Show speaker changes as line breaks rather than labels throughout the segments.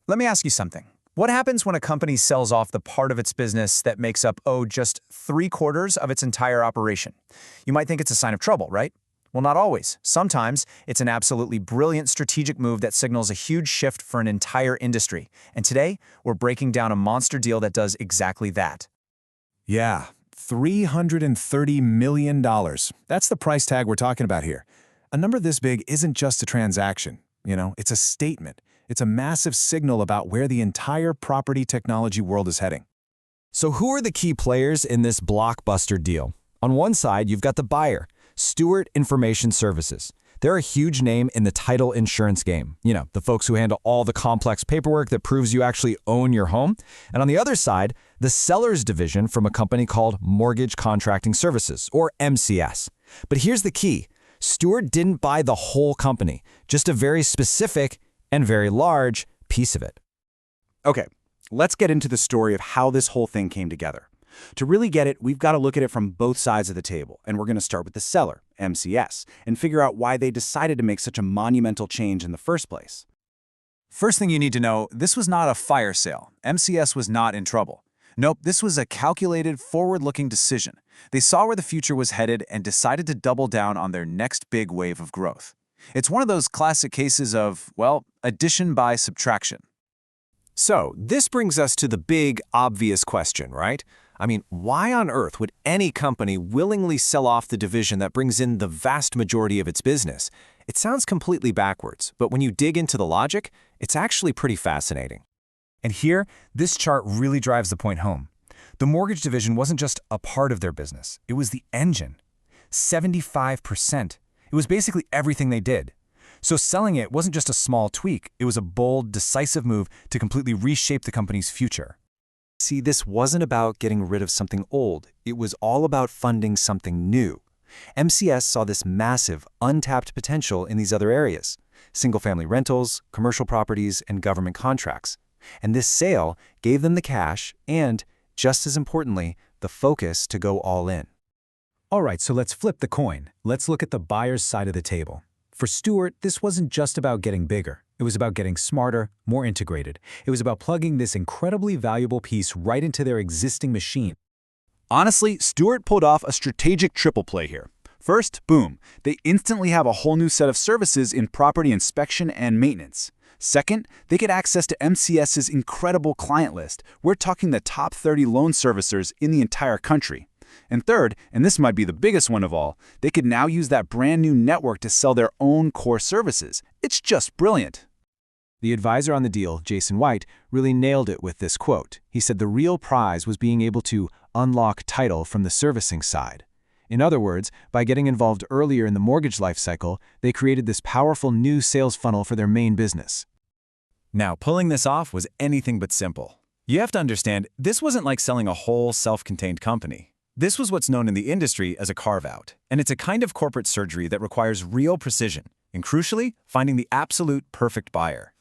Let me ask you something. What happens when a company sells off the part of its business that makes up, just 3/4 of its entire operation? You might think it's a sign of trouble, right? Well, not always. Sometimes it's an absolutely brilliant strategic move that signals a huge shift for an entire industry. And today, we're breaking down a monster deal that does exactly that.
Yeah, $330 million. That's the price tag we're talking about here. A number this big isn't just a transaction. It's a statement. It's a massive signal about where the entire property technology world is heading.
So who are the key players in this blockbuster deal? On one side, you've got the buyer, Stewart Information Services. They're a huge name in the title insurance game. The folks who handle all the complex paperwork that proves you actually own your home. And on the other side, the seller's division from a company called Mortgage Contracting Services, or MCS. But here's the key. Stewart didn't buy the whole company, just a very specific and very large piece of it.
Okay, let's get into the story of how this whole thing came together. To really get it, we've got to look at it from both sides of the table, and we're going to start with the seller, MCS, and figure out why they decided to make such a monumental change in the first place.
First thing you need to know, this was not a fire sale. MCS was not in trouble. Nope, this was a calculated, forward-looking decision. They saw where the future was headed and decided to double down on their next big wave of growth. It's one of those classic cases of, addition by subtraction.
So, this brings us to the big, obvious question, right? Why on earth would any company willingly sell off the division that brings in the vast majority of its business? It sounds completely backwards, but when you dig into the logic, it's actually pretty fascinating.
And here, this chart really drives the point home. The mortgage division wasn't just a part of their business. It was the engine. 75%. It was basically everything they did. So selling it wasn't just a small tweak. It was a bold, decisive move to completely reshape the company's future.
See, this wasn't about getting rid of something old. It was all about funding something new. MCS saw this massive, untapped potential in these other areas: single-family rentals, commercial properties, and government contracts. And this sale gave them the cash and, just as importantly, the focus to go all in.
All right, so let's flip the coin. Let's look at the buyer's side of the table. For Stewart, this wasn't just about getting bigger. It was about getting smarter, more integrated. It was about plugging this incredibly valuable piece right into their existing machine.
Honestly, Stewart pulled off a strategic triple play here. First, boom, they instantly have a whole new set of services in property inspection and maintenance. Second, they get access to MCS's incredible client list. We're talking the top 30 loan servicers in the entire country. And third, and this might be the biggest one of all, they could now use that brand new network to sell their own core services. It's just brilliant.
The advisor on the deal, Jason White, really nailed it with this quote. He said the real prize was being able to unlock title from the servicing side. In other words, by getting involved earlier in the mortgage life cycle, they created this powerful new sales funnel for their main business.
Now, pulling this off was anything but simple. You have to understand, this wasn't like selling a whole self-contained company. This was what's known in the industry as a carve-out, and it's a kind of corporate surgery that requires real precision, and crucially, finding the absolute perfect buyer.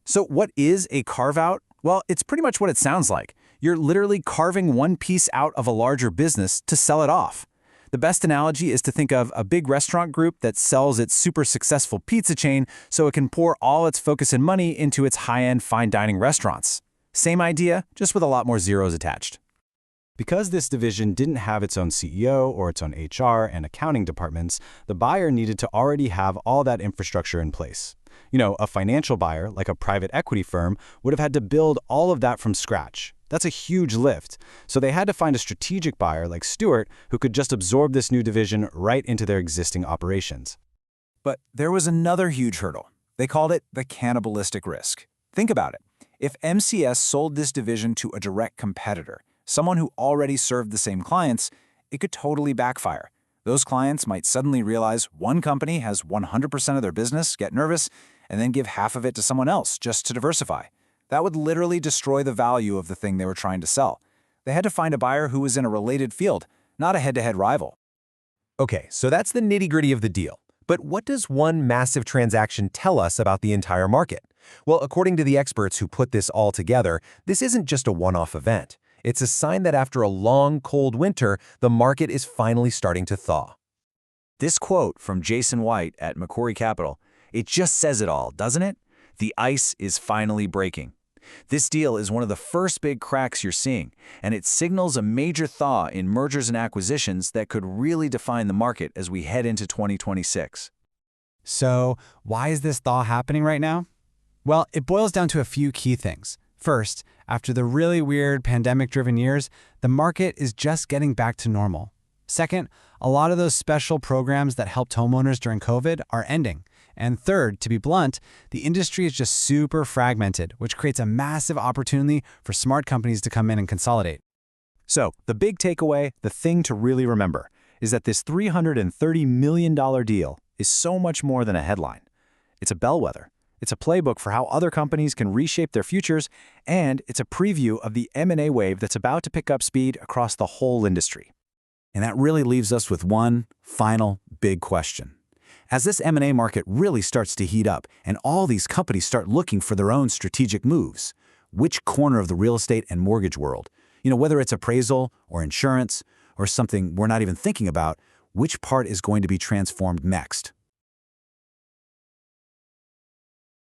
So what is a carve-out? Well, it's pretty much what it sounds like. You're literally carving one piece out of a larger business to sell it off. The best analogy is to think of a big restaurant group that sells its super successful pizza chain so it can pour all its focus and money into its high-end fine dining restaurants. Same idea, just with a lot more zeros attached.
Because this division didn't have its own CEO or its own HR and accounting departments, the buyer needed to already have all that infrastructure in place. A financial buyer, like a private equity firm, would have had to build all of that from scratch. That's a huge lift. So they had to find a strategic buyer like Stewart who could just absorb this new division right into their existing operations.
But there was another huge hurdle. They called it the cannibalistic risk. Think about it. If MCS sold this division to a direct competitor, someone who already served the same clients, it could totally backfire. Those clients might suddenly realize one company has 100% of their business, get nervous, and then give half of it to someone else just to diversify. That would literally destroy the value of the thing they were trying to sell. They had to find a buyer who was in a related field, not a head-to-head rival.
Okay, so that's the nitty-gritty of the deal. But what does one massive transaction tell us about the entire market? Well, according to the experts who put this all together, this isn't just a one-off event. It's a sign that after a long, cold winter, the market is finally starting to thaw.
This quote from Jason White at Macquarie Capital, it just says it all, doesn't it? The ice is finally breaking. This deal is one of the first big cracks you're seeing, and it signals a major thaw in mergers and acquisitions that could really define the market as we head into 2026.
So, why is this thaw happening right now? Well, it boils down to a few key things. First, after the really weird pandemic-driven years, the market is just getting back to normal. Second, a lot of those special programs that helped homeowners during COVID are ending. And third, to be blunt, the industry is just super fragmented, which creates a massive opportunity for smart companies to come in and consolidate.
So, the big takeaway, the thing to really remember, is that this $330 million deal is so much more than a headline. It's a bellwether. It's a playbook for how other companies can reshape their futures, and it's a preview of the M&A wave that's about to pick up speed across the whole industry. And that really leaves us with one final big question. As this M&A market really starts to heat up and all these companies start looking for their own strategic moves, which corner of the real estate and mortgage world, whether it's appraisal or insurance or something we're not even thinking about, which part is going to be transformed next?